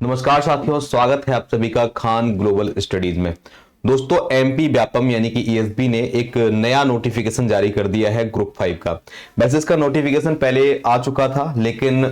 नमस्कार साथियों, स्वागत है आप सभी का खान ग्लोबल स्टडीज में। दोस्तों, एमपी व्यापम यानी कि ईएसबी ने एक नया नोटिफिकेशन जारी कर दिया है ग्रुप 5 का। वैसे इसका नोटिफिकेशन पहले आ चुका था, लेकिन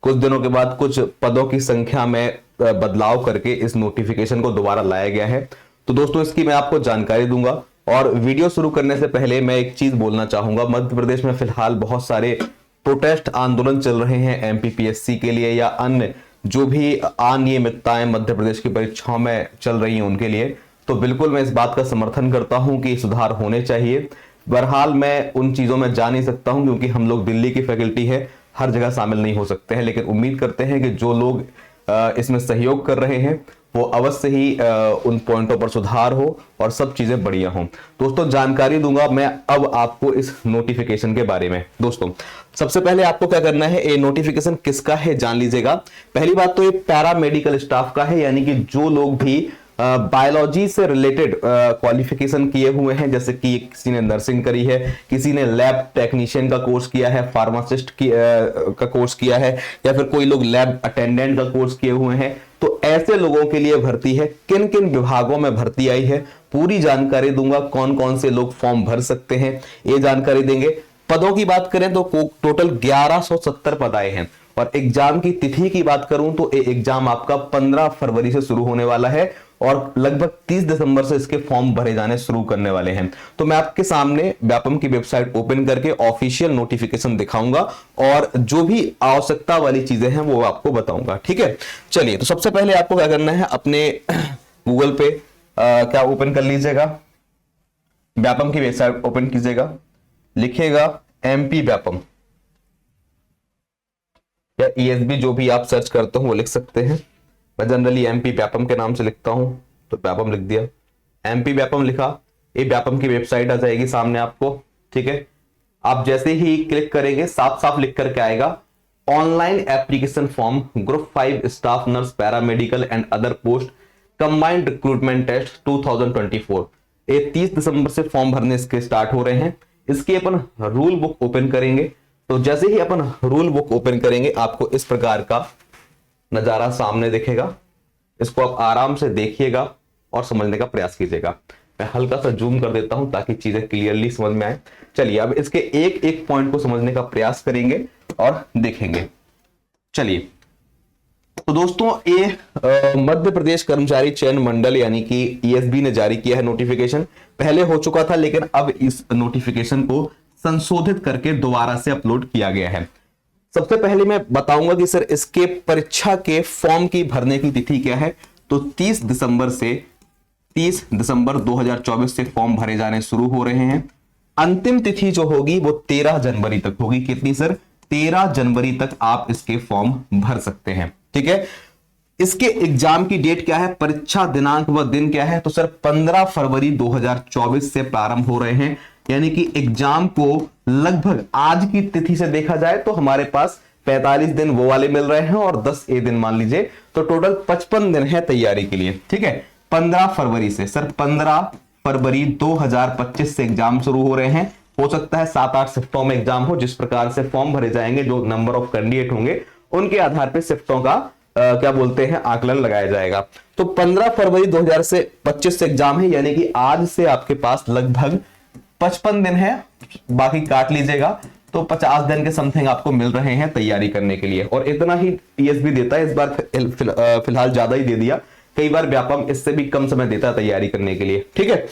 कुछ दिनों के बाद कुछ पदों की संख्या में बदलाव करके इस नोटिफिकेशन को दोबारा लाया गया है। तो दोस्तों, इसकी मैं आपको जानकारी दूंगा। और वीडियो शुरू करने से पहले मैं एक चीज बोलना चाहूंगा। मध्य प्रदेश में फिलहाल बहुत सारे प्रोटेस्ट आंदोलन चल रहे हैं एमपीपीएससी के लिए या अन्य जो भी अनियमितताएं मध्य प्रदेश की परीक्षाओं में चल रही हैं उनके लिए। तो बिल्कुल मैं इस बात का समर्थन करता हूं कि सुधार होने चाहिए। बहरहाल मैं उन चीजों में जा नहीं सकता हूं क्योंकि हम लोग दिल्ली की फैकल्टी है, हर जगह शामिल नहीं हो सकते हैं, लेकिन उम्मीद करते हैं कि जो लोग इसमें सहयोग कर रहे हैं वो अवश्य ही उन पॉइंटों पर सुधार हो और सब चीजें बढ़िया हों। दोस्तों, जानकारी दूंगा मैं अब आपको इस नोटिफिकेशन के बारे में। दोस्तों, सबसे पहले आपको क्या करना है, ये नोटिफिकेशन किसका है जान लीजिएगा। पहली बात तो ये पैरामेडिकल स्टाफ का है, यानी कि जो लोग भी बायोलॉजी से रिलेटेड क्वालिफिकेशन किए हुए हैं, जैसे कि किसी ने नर्सिंग करी है, किसी ने लैब टेक्नीशियन का कोर्स किया है, फार्मासिस्ट का कोर्स किया है, या फिर कोई लोग लैब अटेंडेंट का कोर्स किए हुए हैं। तो ऐसे लोगों के लिए भर्ती है। किन किन विभागों में भर्ती आई है पूरी जानकारी दूंगा। कौन कौन से लोग फॉर्म भर सकते हैं ये जानकारी देंगे। पदों की बात करें तो टोटल 1170 पद आए हैं। और एग्जाम की तिथि की बात करूं तो ये एग्जाम आपका 15 फरवरी से शुरू होने वाला है और लगभग 30 दिसंबर से इसके फॉर्म भरे जाने शुरू करने वाले हैं। तो मैं आपके सामने व्यापम की वेबसाइट ओपन करके ऑफिशियल नोटिफिकेशन दिखाऊंगा और जो भी आवश्यकता वाली चीजें हैं वो आपको बताऊंगा। ठीक है, चलिए। तो सबसे पहले आपको क्या करना है, अपने गूगल पे क्या ओपन कर लीजिएगा, व्यापम की वेबसाइट ओपन कीजिएगा, लिखिएगा एमपी व्यापम या ईएसबी, जो भी आप सर्च करते हो वो लिख सकते हैं। मैं जनरली एमपी व्यापम के नाम से लिखता हूं तो व्यापम लिख दिया। एमपी व्यापम लिखा, ये व्यापम की वेबसाइट आ जाएगी सामने आपको। ठीक है, आप जैसे ही क्लिक करेंगे साफ साफ लिख करके आएगा online application form group 5 staff nurse paramedical and other post combined recruitment test 2024। ये 30 दिसंबर से फॉर्म भरने इसके स्टार्ट हो रहे हैं। इसकी अपन रूल बुक ओपन करेंगे। तो जैसे ही अपन रूल बुक ओपन करेंगे आपको इस प्रकार का नजारा सामने दिखेगा। इसको आप आराम से देखिएगा और समझने का प्रयास कीजिएगा। मैं हल्का सा जूम कर देता हूं ताकि चीजें क्लियरली समझ में आए। चलिए, अब इसके एक एक पॉइंट को समझने का प्रयास करेंगे और देखेंगे। चलिए, तो दोस्तों, ये मध्य प्रदेश कर्मचारी चयन मंडल यानी कि ईएसबी ने जारी किया है नोटिफिकेशन। पहले हो चुका था, लेकिन अब इस नोटिफिकेशन को संशोधित करके दोबारा से अपलोड किया गया है। सबसे पहले मैं बताऊंगा कि सर इसके परीक्षा के फॉर्म की भरने की तिथि क्या है। तो 30 दिसंबर 2024 से फॉर्म भरे जाने शुरू हो रहे हैं। अंतिम तिथि जो होगी वो 13 जनवरी तक होगी। कितनी सर? 13 जनवरी तक आप इसके फॉर्म भर सकते हैं। ठीक है, इसके एग्जाम की डेट क्या है, परीक्षा दिनांक व दिन क्या है? तो सर 15 फरवरी 2024 से प्रारंभ हो रहे हैं। यानी कि एग्जाम को लगभग आज की तिथि से देखा जाए तो हमारे पास 45 दिन वो वाले मिल रहे हैं और 10 ए दिन मान लीजिए, तो टोटल 55 दिन है तैयारी के लिए। ठीक है, 15 फरवरी से सर 15 फरवरी 2025 से एग्जाम शुरू हो रहे हैं। हो सकता है 7-8 शिफ्टों में एग्जाम हो। जिस प्रकार से फॉर्म भरे जाएंगे, जो नंबर ऑफ कैंडिडेट होंगे उनके आधार पर शिफ्टों का क्या बोलते हैं आकलन लगाया जाएगा। तो 15 फरवरी 2025 से एग्जाम है, यानी कि आज से आपके पास लगभग 55 दिन है, बाकी काट लीजिएगा। तो 50 दिन के समथिंग आपको मिल रहे हैं तैयारी करने के लिए। और इतना ही ईएसबी देता है। इस बार फिलहाल ज्यादा ही दे दिया, कई बार व्यापम इससे भी कम समय देता है तैयारी करने के लिए। ठीक है,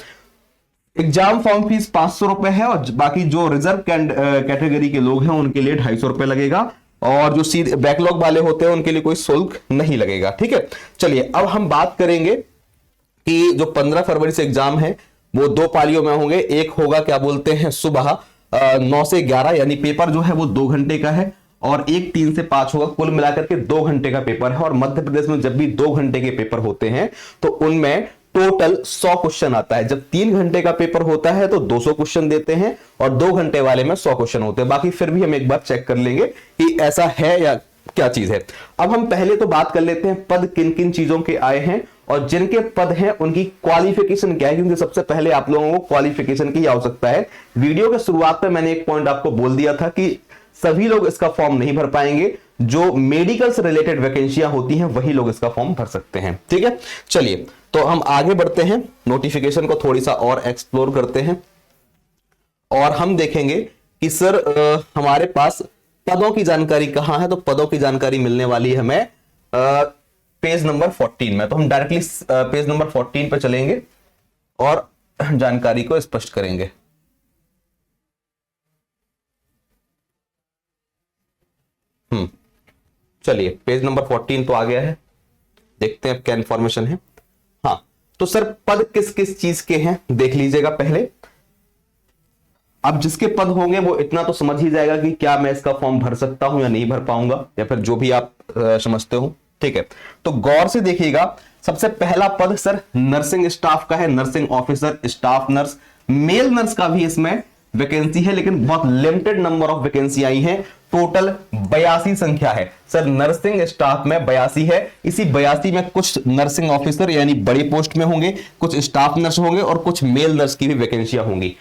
एग्जाम फॉर्म फीस 500 रुपए है और बाकी जो रिजर्व कैटेगरी के लोग हैं उनके लिए 250 रुपए लगेगा और जो सीधे बैकलॉग वाले होते हैं उनके लिए कोई शुल्क नहीं लगेगा। ठीक है, चलिए अब हम बात करेंगे कि जो 15 फरवरी से एग्जाम है वो 2 पालियों में होंगे। एक होगा क्या बोलते हैं सुबह 9 से 11, यानी पेपर जो है वो 2 घंटे का है, और एक 3 से 5 होगा। कुल मिलाकर के 2 घंटे का पेपर है। और मध्य प्रदेश में जब भी 2 घंटे के पेपर होते हैं तो उनमें टोटल 100 क्वेश्चन आता है। जब 3 घंटे का पेपर होता है तो 200 क्वेश्चन देते हैं और 2 घंटे वाले में 100 क्वेश्चन होते हैं। बाकी फिर भी हम एक बार चेक कर लेंगे कि ऐसा है या क्या चीज है। अब हम पहले तो बात कर लेते हैं पद किन किन चीजों के आए हैं और जिनके पद हैं उनकी क्वालिफिकेशन क्या है, क्योंकि सबसे पहले आप लोगों को क्वालिफिकेशन की आवश्यकता है। वीडियो के शुरुआत में मैंने एक पॉइंट आपको बोल दिया था कि सभी लोग इसका फॉर्म नहीं भर पाएंगे। जो मेडिकल से रिलेटेड वैकेंसियां होती हैं वही लोग इसका फॉर्म भर सकते हैं। ठीक है, चलिए तो हम आगे बढ़ते हैं, नोटिफिकेशन को थोड़ी सा और एक्सप्लोर करते हैं और हम देखेंगे कि सर हमारे पास पदों की जानकारी कहां है। तो पदों की जानकारी मिलने वाली है हमें पेज नंबर 14 में। तो हम डायरेक्टली पेज नंबर 14 पर चलेंगे और जानकारी को स्पष्ट करेंगे। चलिए पेज नंबर 14 तो आ गया है, देखते हैं क्या इंफॉर्मेशन है। हाँ, तो सर पद किस किस चीज के हैं देख लीजिएगा पहले। अब जिसके पद होंगे वो इतना तो समझ ही जाएगा कि क्या मैं इसका फॉर्म भर सकता हूं या नहीं भर पाऊंगा, या फिर जो भी आप समझते हो। ठीक है, तो गौर से देखिएगा। सबसे पहला पद सर नर्सिंग स्टाफ का है, nursing officer, staff nurse. Male nurse का भी इसमें वैकेंसी है, लेकिन बहुत लिमिटेड नंबर ऑफ वैकेंसी आई है। टोटल 82 संख्या है सर, नर्सिंग स्टाफ में 82 है। इसी 82 में कुछ नर्सिंग ऑफिसर यानी बड़ी पोस्ट में होंगे, कुछ स्टाफ नर्स होंगे और कुछ मेल नर्स की भी वैकेंसियां होंगी।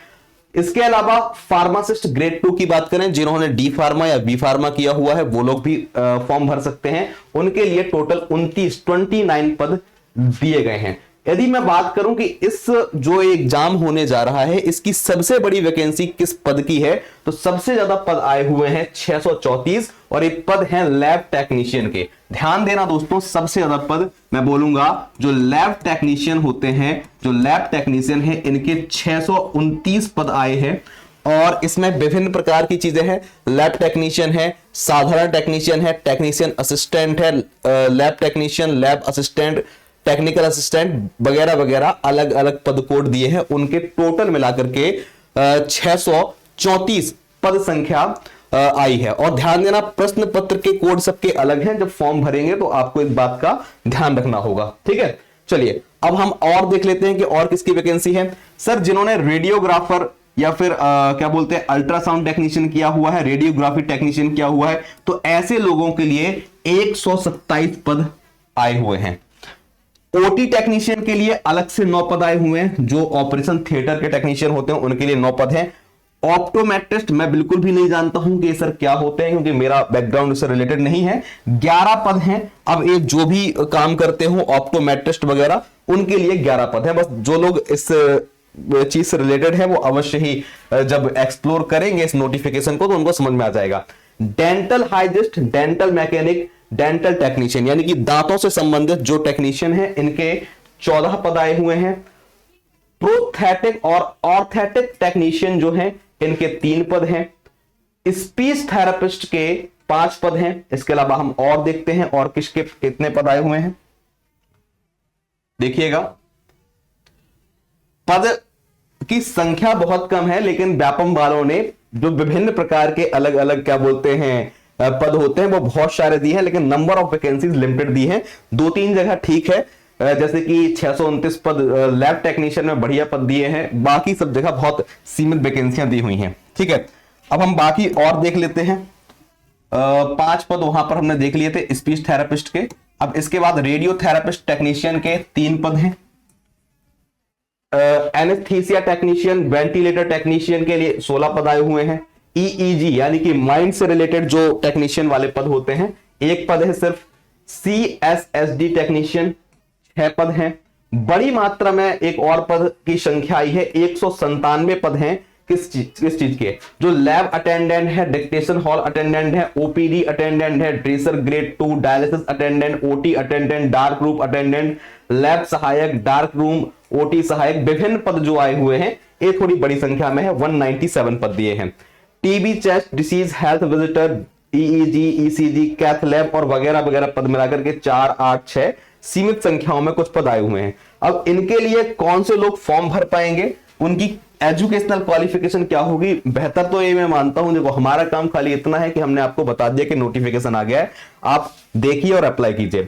इसके अलावा फार्मासिस्ट ग्रेड 2 की बात करें, जिन्होंने डी फार्मा या बी फार्मा किया हुआ है, वो लोग भी फॉर्म भर सकते हैं। उनके लिए टोटल 29 पद दिए गए हैं। यदि मैं बात करूं कि इस जो एग्जाम होने जा रहा है इसकी सबसे बड़ी वैकेंसी किस पद की है, तो सबसे ज्यादा पद आए हुए हैं 634 और ये पद हैं लैब टेक्नीशियन के। ध्यान देना दोस्तों, सबसे ज्यादा पद मैं बोलूंगा जो लैब टेक्नीशियन होते हैं, जो लैब टेक्नीशियन है, इनके 629 पद आए हैं। और इसमें विभिन्न प्रकार की चीजें हैं। लैब टेक्नीशियन है, साधारण टेक्नीशियन है, टेक्नीशियन असिस्टेंट है, lab technician, lab assistant, technical assistant वगैरह वगैरह अलग अलग पद कोड दिए हैं। उनके टोटल मिलाकर के 634 पद संख्या आई है। और ध्यान देना, प्रश्न पत्र के कोड सबके अलग हैं। जब फॉर्म भरेंगे तो आपको इस बात का ध्यान रखना होगा। ठीक है, चलिए अब हम और देख लेते हैं कि और किसकी वैकेंसी है। सर जिन्होंने रेडियोग्राफर या फिर क्या बोलते हैं अल्ट्रासाउंड टेक्नीशियन किया हुआ है, रेडियोग्राफी टेक्नीशियन किया हुआ है, तो ऐसे लोगों के लिए 127 पद आए हुए हैं। ओटी टेक्नीशियन के लिए अलग से 9 पद आए हुए हैं। जो ऑपरेशन थिएटर के टेक्नीशियन होते हैं उनके लिए 9 पद हैं। ऑप्टोमेट्रिस्ट मैं बिल्कुल भी नहीं जानता हूं कि सर क्या होते हैं, क्योंकि मेरा बैकग्राउंड इससे रिलेटेड नहीं है। 11 पद हैं। अब ये जो भी काम करते हो ऑप्टोमेट्रिस्ट वगैरह, उनके लिए 11 पद हैं। बस जो लोग इस चीज से रिलेटेड है वो अवश्य ही जब एक्सप्लोर करेंगे इस नोटिफिकेशन को तो उनको समझ में आ जाएगा। Dental hygienist, dental mechanic, dental technician यानी कि दांतों से संबंधित जो टेक्नीशियन है, इनके 14 पद आए हुए हैं। प्रोस्थेटिक और ऑर्थेटिक टेक्नीशियन जो हैं, इनके 3 पद हैं। स्पीच थेरेपिस्ट के 5 पद हैं। इसके अलावा हम और देखते हैं और किसके कितने पद आए हुए हैं। देखिएगा, पद की संख्या बहुत कम है, लेकिन व्यापम वालों ने जो विभिन्न प्रकार के अलग अलग क्या बोलते हैं पद होते हैं वो बहुत सारे दिए हैं, लेकिन नंबर ऑफ वैकेंसीज लिमिटेड दी हैं। 2-3 जगह ठीक है, जैसे कि 629 पद लैब टेक्नीशियन में बढ़िया पद दिए हैं, बाकी सब जगह बहुत सीमित वैकेंसियां दी हुई हैं। ठीक है, अब हम बाकी और देख लेते हैं। 5 पद वहां पर हमने देख लिए थे स्पीच थेरेपिस्ट के। अब इसके बाद रेडियो थेरेपिस्ट टेक्नीशियन के 3 पद हैं। एनेस्थीसिया टेक्नीशियन, वेंटिलेटर टेक्नीशियन के लिए 16 पद आए हुए हैं। ईईजी यानी कि माइंड से रिलेटेड जो टेक्नीशियन वाले पद होते हैं, 1 पद है सिर्फ। सीएसएसडी टेक्नीशियन 6 पद हैं। बड़ी मात्रा में एक और पद की संख्या आई है, 197 पद हैं। किस चीज के? जो लैब अटेंडेंट है, डिक्टेशन हॉल अटेंडेंट है, ओपीडी अटेंडेंट है, dresser grade 2, dialysis attendant, OT attendant, dark room attendant, lab सहायक, डार्क रूम ओटी सहायक, विभिन्न पद जो आए हुए हैं ये थोड़ी बड़ी संख्या में है। 197 पद दिए हैं। TB, chest disease, health visitor, EEG, ECG, cath lab और वगैरह वगैरह पद मिलाकर के 4, 8, 6 सीमित संख्याओं में कुछ पद आए हुए हैं। अब इनके लिए कौन से लोग फॉर्म भर पाएंगे, उनकी एजुकेशनल क्वालिफिकेशन क्या होगी? बेहतर तो ये मैं मानता हूं, देखो हमारा काम खाली इतना है कि हमने आपको बता दिया कि नोटिफिकेशन आ गया है, आप देखिए और अप्लाई कीजिए।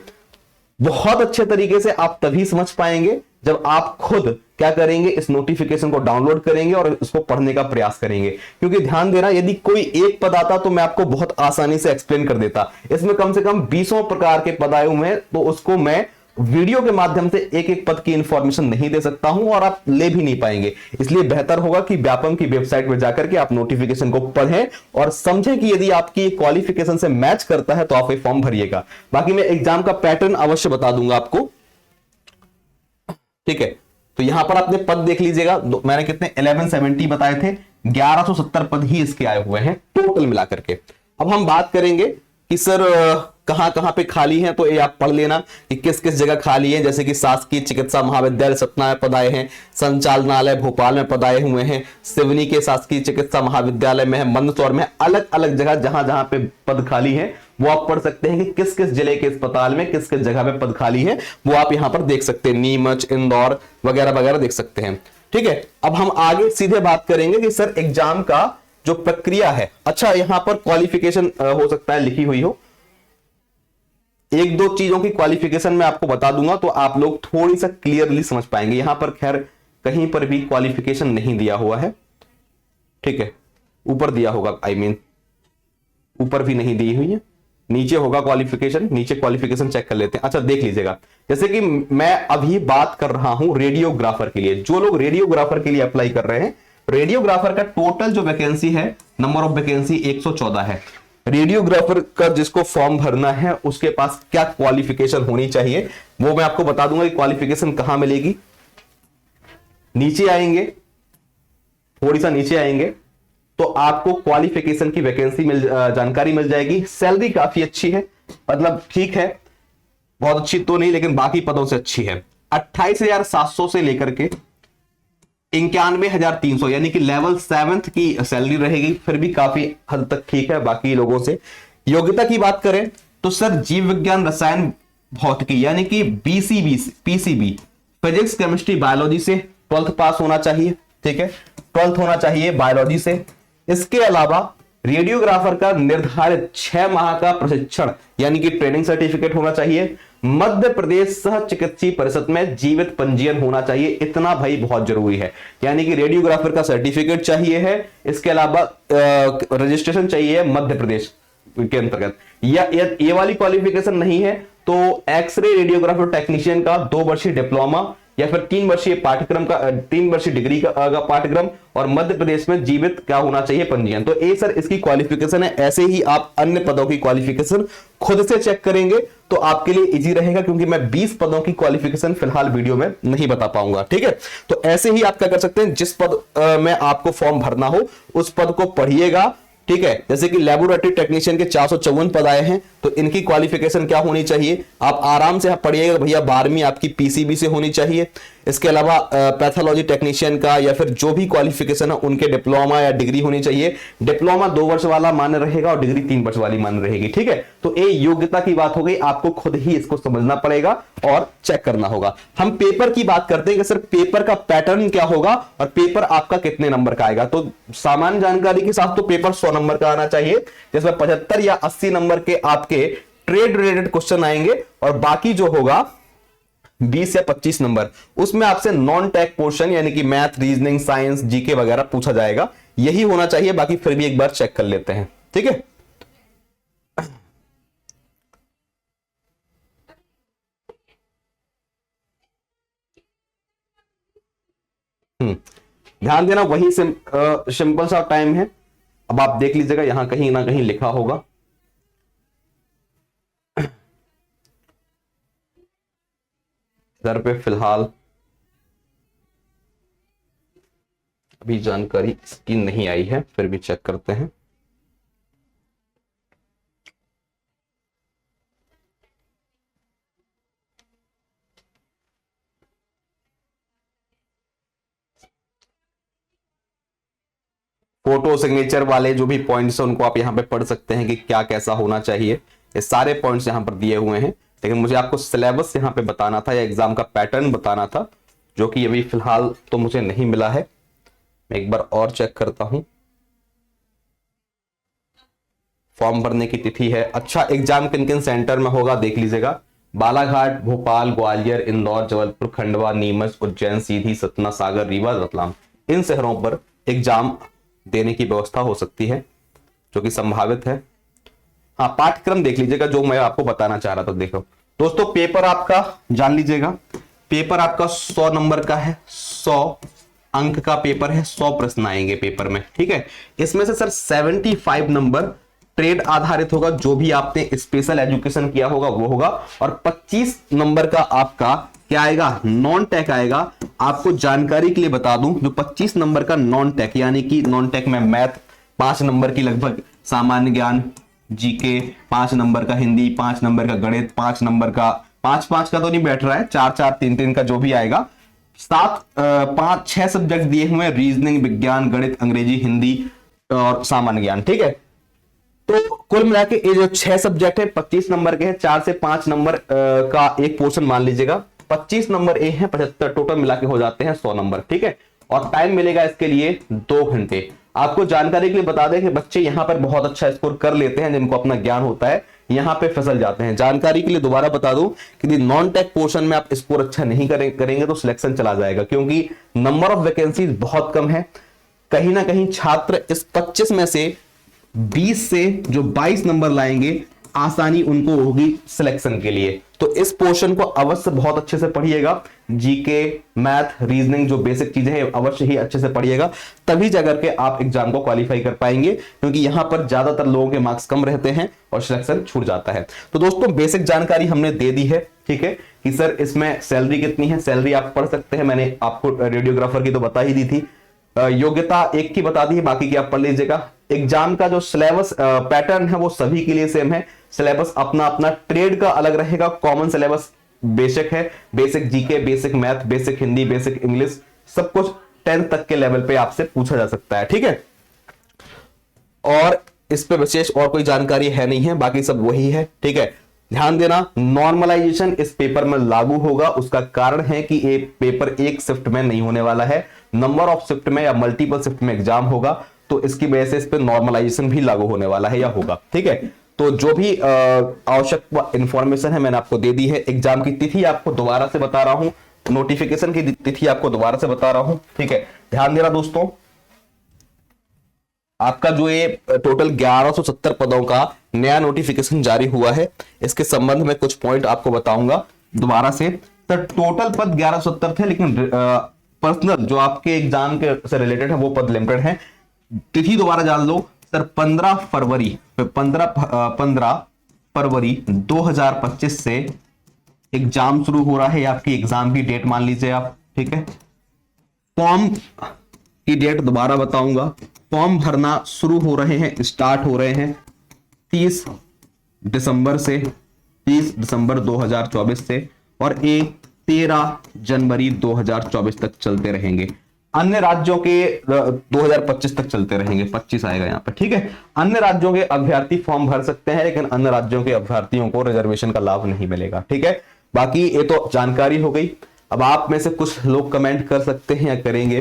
बहुत अच्छे तरीके से आप तभी समझ पाएंगे जब आप खुद क्या करेंगे, इस नोटिफिकेशन को डाउनलोड करेंगे और इसको पढ़ने का प्रयास करेंगे। क्योंकि ध्यान देना, यदि कोई एक पद आता तो मैं आपको बहुत आसानी से एक्सप्लेन कर देता। इसमें कम से कम 20 प्रकार के पद आए हुए हैं, तो उसको मैं वीडियो के माध्यम से एक एक पद की इंफॉर्मेशन नहीं दे सकता हूं और आप ले भी नहीं पाएंगे। इसलिए बेहतर होगा कि व्यापम की वेबसाइट पर जाकर के आप नोटिफिकेशन को पढ़ें और समझें कि यदि आपकी क्वालिफिकेशन से मैच करता है तो आप ये फॉर्म भरिएगा। बाकी मैं एग्जाम का पैटर्न अवश्य बता दूंगा आपको, ठीक है। तो यहां पर आपने पद देख लीजिएगा, मैंने कितने 1170 बताए थे, 1170 पद ही इसके आए हुए हैं टोटल मिलाकर के। अब हम बात करेंगे कि सर कहां कहां पे खाली हैं, तो ये आप पढ़ लेना कि किस किस जगह खाली है। जैसे कि शासकीय चिकित्सा महाविद्यालय सतना में पद आए हैं, संचालनालय भोपाल में पद आए हुए हैं, सिवनी के शासकीय चिकित्सा महाविद्यालय में है, मंदसौर में, अलग अलग जगह जहां जहां पे पद खाली है वो आप पढ़ सकते हैं कि किस किस जिले के अस्पताल में किस किस जगह पे पद खाली है, वो आप यहां पर देख सकते हैं। नीमच, इंदौर वगैरह वगैरह देख सकते हैं, ठीक है। अब हम आगे सीधे बात करेंगे कि सर एग्जाम का जो प्रक्रिया है, अच्छा यहां पर क्वालिफिकेशन हो सकता है लिखी हुई हो, एक दो चीजों की क्वालिफिकेशन मैं आपको बता दूंगा तो आप लोग थोड़ी सा क्लियरली समझ पाएंगे। यहां पर खैर कहीं पर भी क्वालिफिकेशन नहीं दिया हुआ है, ठीक है, ऊपर दिया होगा, आई मीन ऊपर भी नहीं दी हुई है, नीचे होगा क्वालिफिकेशन, नीचे क्वालिफिकेशन चेक कर लेते हैं। अच्छा देख लीजिएगा, जैसे कि मैं अभी बात कर रहा हूं रेडियोग्राफर के लिए, जो लोग रेडियोग्राफर के लिए अप्लाई कर रहे हैं, रेडियोग्राफर का टोटल जो वैकेंसी है, नंबर ऑफ वैकेंसी 114 है। रेडियोग्राफर का जिसको फॉर्म भरना है उसके पास क्या क्वालिफिकेशन होनी चाहिए वो मैं आपको बता दूंगा कि क्वालिफिकेशन कहां मिलेगी। नीचे आएंगे, थोड़ी सा नीचे आएंगे तो आपको क्वालिफिकेशन की वैकेंसी जानकारी मिल जाएगी। सैलरी काफी अच्छी है, मतलब ठीक है, बहुत अच्छी तो नहीं लेकिन बाकी पदों से अच्छी है। 28,700 से लेकर के 91,300 यानी कि लेवल 7th की सैलरी रहेगी, फिर भी काफी हद तक ठीक है बाकी लोगों से। योग्यता की बात करें तो सर जीव विज्ञान रसायन भौतिकी यानी कि BCB PCB physics chemistry biology से 12th पास होना चाहिए, ठीक है, 12th होना चाहिए बायोलॉजी से। इसके अलावा रेडियोग्राफर का निर्धारित 6 माह का प्रशिक्षण यानी कि ट्रेनिंग सर्टिफिकेट होना चाहिए। मध्य प्रदेश सह चिकित्सीय परिषद में जीवित पंजीयन होना चाहिए, इतना भाई बहुत जरूरी है। यानी कि रेडियोग्राफर का सर्टिफिकेट चाहिए है, इसके अलावा रजिस्ट्रेशन चाहिए है मध्य प्रदेश के अंतर्गत। या ये वाली क्वालिफिकेशन नहीं है तो एक्सरे रेडियोग्राफर टेक्नीशियन का 2 वर्षीय डिप्लोमा या फिर 3 वर्षीय पाठ्यक्रम का 3 वर्षीय डिग्री का पाठ्यक्रम और मध्य प्रदेश में जीवित क्या होना चाहिए पंजीयन। तो ये सर इसकी क्वालिफिकेशन है। ऐसे ही आप अन्य पदों की क्वालिफिकेशन खुद से चेक करेंगे तो आपके लिए इजी रहेगा, क्योंकि मैं 20 पदों की क्वालिफिकेशन फिलहाल वीडियो में नहीं बता पाऊंगा, ठीक है। तो ऐसे ही आप क्या कर सकते हैं, जिस पद में आपको फॉर्म भरना हो उस पद को पढ़िएगा, ठीक है। जैसे कि लेबोरेटरी टेक्नीशियन के 454 पद आए हैं तो इनकी क्वालिफिकेशन क्या होनी चाहिए, आप आराम से पढ़िएगा भैया, 12वीं आपकी पीसीबी से होनी चाहिए। इसके अलावा पैथोलॉजी टेक्नीशियन का या फिर जो भी क्वालिफिकेशन है उनके डिप्लोमा या डिग्री होनी चाहिए। डिप्लोमा 2 वर्ष वाला मान्य रहेगा और डिग्री 3 वर्ष वाली मान्य रहेगी, ठीक है। तो ये योग्यता की बात हो गई, आपको खुद ही इसको समझना पड़ेगा और चेक करना होगा। हम पेपर की बात करते हैं कि सर पेपर का पैटर्न क्या होगा और पेपर आपका कितने नंबर का आएगा। तो सामान्य जानकारी के साथ तो पेपर 100 नंबर का आना चाहिए, जिसमें 75 या 80 नंबर के आपके ट्रेड रिलेटेड क्वेश्चन आएंगे और बाकी जो होगा 20 या 25 नंबर उसमें आपसे नॉन टेक पोर्शन यानी कि मैथ, रीजनिंग, साइंस, जीके वगैरह पूछा जाएगा। यही होना चाहिए, बाकी फिर भी एक बार चेक कर लेते हैं, ठीक है। ध्यान देना, वही सिंपल सा टाइम है। अब आप देख लीजिएगा यहां कहीं ना कहीं लिखा होगा, इधर पे फिलहाल अभी जानकारी इसकी नहीं आई है, फिर भी चेक करते हैं। फोटो सिग्नेचर वाले जो भी पॉइंट्स हैं उनको आप यहां पे पढ़ सकते हैं कि क्या कैसा होना चाहिए। ये सारे पॉइंट्स यहां पर दिए हुए हैं, लेकिन मुझे आपको सिलेबस यहां पे बताना था या एग्जाम का पैटर्न बताना था, जो कि अभी फिलहाल तो मुझे नहीं मिला है। मैं एक बार और चेक करता हूं। फॉर्म भरने की तिथि है, अच्छा एग्जाम किन किन सेंटर में होगा देख लीजिएगा। बालाघाट, भोपाल, ग्वालियर, इंदौर, जबलपुर, खंडवा, नीमच, उज्जैन, सीधी, सतना, सागर, रीवा, रतलाम, इन शहरों पर एग्जाम देने की व्यवस्था हो सकती है, जो कि संभावित है। हाँ, पाठ्यक्रम देख लीजिएगा, जो मैं आपको बताना चाह रहा था। देखो दोस्तों पेपर आपका जान लीजिएगा, पेपर आपका 100 नंबर का है, 100 अंक का पेपर है, 100 प्रश्न आएंगे पेपर में, ठीक है। इसमें से सर 75 नंबर ट्रेड आधारित होगा, जो भी आपने स्पेशल एजुकेशन किया होगा वो होगा, और 25 नंबर का आपका क्या आएगा, नॉन टेक आएगा। आपको जानकारी के लिए बता दूं, जो 25 नंबर का नॉन टेक, यानी कि नॉन टेक में मैथ 5 नंबर की लगभग, सामान्य ज्ञान, जीके 5 नंबर का, हिंदी 5 नंबर का, गणित 5 नंबर का, 5-5 का तो नहीं बैठ रहा है, 4-4 3-3 का जो भी आएगा, 5-6 सब्जेक्ट दिए हुए, रीजनिंग, विज्ञान, गणित, अंग्रेजी, हिंदी और सामान्य ज्ञान, ठीक है। तो कुल मिला के ये जो 6 सब्जेक्ट है 25 नंबर के हैं, 4 से 5 नंबर का एक पोर्शन मान लीजिएगा, 25 नंबर ए है, 75 टोटल मिला के हो जाते हैं 100 नंबर, ठीक है। और टाइम मिलेगा इसके लिए 2 घंटे। आपको जानकारी के लिए बता दें कि बच्चे यहां पर बहुत अच्छा स्कोर कर लेते हैं, जिनको अपना ज्ञान होता है, यहां पे फिसल जाते हैं। जानकारी के लिए दोबारा बता दूं कि नॉन टेक पोर्शन में आप स्कोर अच्छा नहीं करेंगे तो सिलेक्शन चला जाएगा, क्योंकि नंबर ऑफ वैकेंसीज बहुत कम है। कहीं ना कहीं छात्र इस 25 में से 20 से जो 22 नंबर लाएंगे, आसानी उनको होगी सिलेक्शन के लिए। तो इस पोर्शन को अवश्य बहुत अच्छे से पढ़िएगा, जीके, मैथ, रीजनिंग जो बेसिक चीजें हैं अवश्य ही अच्छे से पढ़िएगा, तभी जाकर के आप एग्जाम को क्वालिफाई कर पाएंगे, क्योंकि यहां पर ज्यादातर लोगों के मार्क्स कम रहते हैं और सिलेक्शन छूट जाता है। तो दोस्तों बेसिक जानकारी हमने दे दी है, ठीक है, कि सर इसमें सैलरी कितनी है, सैलरी आप पढ़ सकते हैं, मैंने आपको रेडियोग्राफर की तो बता ही दी थी, योग्यता एक की बता दी है, बाकी की आप पढ़ लीजिएगा। एग्जाम का जो सिलेबस पैटर्न है वो सभी के लिए सेम है, सिलेबस अपना अपना, ट्रेड का अलग रहेगा, कॉमन सिलेबस बेसिक है, basic GK, basic math, basic Hindi, basic English, सब कुछ 10th तक के लेवल पे आपसे पूछा जा सकता है, ठीक है। और इस पे विशेष और कोई जानकारी है नहीं है, बाकी सब वही है, ठीक है। ध्यान देना, नॉर्मलाइजेशन इस पेपर में लागू होगा, उसका कारण है कि ये पेपर एक शिफ्ट में नहीं होने वाला है, नंबर ऑफ शिफ्ट में या मल्टीपल शिफ्ट में एग्जाम होगा, तो इसकी वजह से इस पे नॉर्मलाइजेशन भी लागू होने वाला है या होगा, ठीक है। तो जो भी आवश्यक इंफॉर्मेशन है मैंने आपको दे दी है। एग्जाम की तिथि आपको दोबारा से बता रहा हूं, नोटिफिकेशन की तिथि आपको दोबारा से बता रहा हूं, ठीक है। ध्यान देना दोस्तों, आपका जो ये टोटल 1170 पदों का नया नोटिफिकेशन जारी हुआ है, इसके संबंध में कुछ पॉइंट आपको बताऊंगा दोबारा से। तो टोटल पद 1170 थे, लेकिन पर्सनल जो आपके एग्जाम के से रिलेटेड है वो पद लिमिटेड है। तिथि दोबारा जान लो सर, 15 फरवरी 2025 से एग्जाम शुरू हो रहा है, आपकी एग्जाम की डेट मान लीजिए आप, ठीक है। फॉर्म की डेट दोबारा बताऊंगा, फॉर्म भरना शुरू हो रहे हैं, स्टार्ट हो रहे हैं 30 दिसंबर से, 30 दिसंबर 2024 से, और ये 13 जनवरी 2024 तक चलते रहेंगे। अन्य राज्यों के 2025 तक चलते रहेंगे, 25 आएगा यहाँ पे, ठीक है। अन्य राज्यों के अभ्यर्थी फॉर्म भर सकते हैं, लेकिन अन्य राज्यों के अभ्यर्थियों को रिजर्वेशन का लाभ नहीं मिलेगा, ठीक है। बाकी ये तो जानकारी हो गई। अब आप में से कुछ लोग कमेंट कर सकते हैं या करेंगे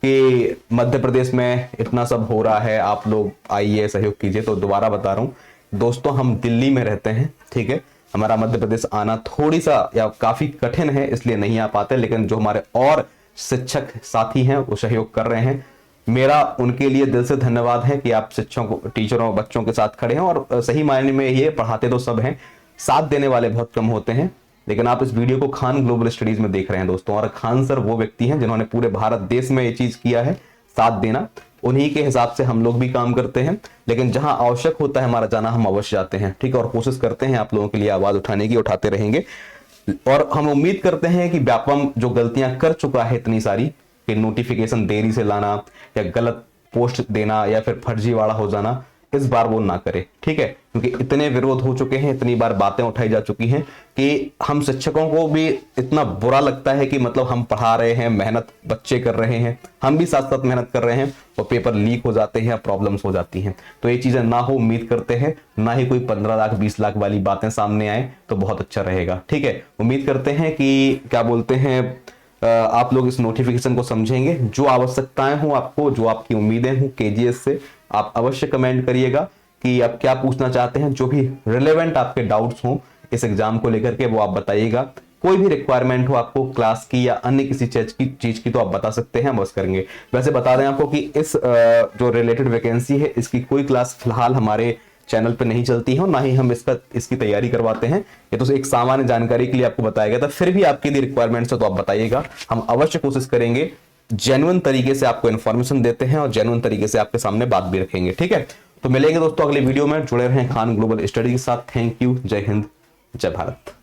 कि मध्य प्रदेश में इतना सब हो रहा है, आप लोग आइए सहयोग कीजिए। तो दोबारा बता रहा हूं दोस्तों, हम दिल्ली में रहते हैं, ठीक है। हमारा मध्य प्रदेश आना थोड़ी सा या काफी कठिन है, इसलिए नहीं आ पाते, लेकिन जो हमारे और शिक्षक साथी हैं वो सहयोग कर रहे हैं। मेरा उनके लिए दिल से धन्यवाद है कि आप शिक्षकों, टीचरों, बच्चों के साथ खड़े हैं। और सही मायने में ये पढ़ाते तो सब हैं, साथ देने वाले बहुत कम होते हैं। लेकिन आप इस वीडियो को खान ग्लोबल स्टडीज में देख रहे हैं दोस्तों, और खान सर वो व्यक्ति हैं जिन्होंने पूरे भारत देश में ये चीज किया है, साथ देना। उन्हीं के हिसाब से हम लोग भी काम करते हैं, लेकिन जहां आवश्यक होता है हमारा जाना, हम अवश्य जाते हैं, ठीक है। और कोशिश करते हैं आप लोगों के लिए आवाज उठाने की, उठाते रहेंगे। और हम उम्मीद करते हैं कि व्यापम जो गलतियां कर चुका है इतनी सारी, कि नोटिफिकेशन देरी से लाना या गलत पोस्ट देना या फिर फर्जीवाड़ा हो जाना, इस बार वो ना करे, ठीक है। क्योंकि इतने विरोध हो चुके हैं, इतनी बार बातें उठाई जा चुकी हैं कि हम शिक्षकों को भी इतना बुरा लगता है कि मतलब हम पढ़ा रहे हैं, मेहनत बच्चे कर रहे हैं, हम भी साथ साथ मेहनत कर रहे हैं, और पेपर लीक हो जाते हैं, प्रॉब्लम्स हो जाती हैं। तो ये चीजें ना हो, उम्मीद करते हैं ना ही कोई 15 लाख 20 लाख वाली बातें सामने आए, तो बहुत अच्छा रहेगा, ठीक है। उम्मीद करते हैं कि क्या बोलते हैं, आप लोग इस नोटिफिकेशन को समझेंगे। जो आवश्यकताएं हो आपको, जो आपकी उम्मीदें हो केजीएस से, आप अवश्य कमेंट करिएगा कि आप क्या पूछना चाहते हैं। जो भी रिलेवेंट आपके डाउट्स हो इस एग्जाम को लेकर के, वो आप बताइएगा। कोई भी रिक्वायरमेंट हो आपको क्लास की या अन्य किसी चीज की तो आप बता सकते हैं, हम बस करेंगे। वैसे बता दें आपको कि इस जो रिलेटेड वैकेंसी है, इसकी कोई क्लास फिलहाल हमारे चैनल पे नहीं चलती हैं और ना ही हम इसकी तैयारी करवाते हैं। ये तो एक सामान्य जानकारी के लिए आपको बताया गया था। फिर भी आपकी यदि रिक्वायरमेंट्स है तो आप बताइएगा, हम अवश्य कोशिश करेंगे, जेन्युइन तरीके से आपको इन्फॉर्मेशन देते हैं और जेन्युइन तरीके से आपके सामने बात भी रखेंगे। ठीक है, तो मिलेंगे दोस्तों अगले वीडियो में। जुड़े रहें खान ग्लोबल स्टडी के साथ। थैंक यू, जय हिंद, जय भारत।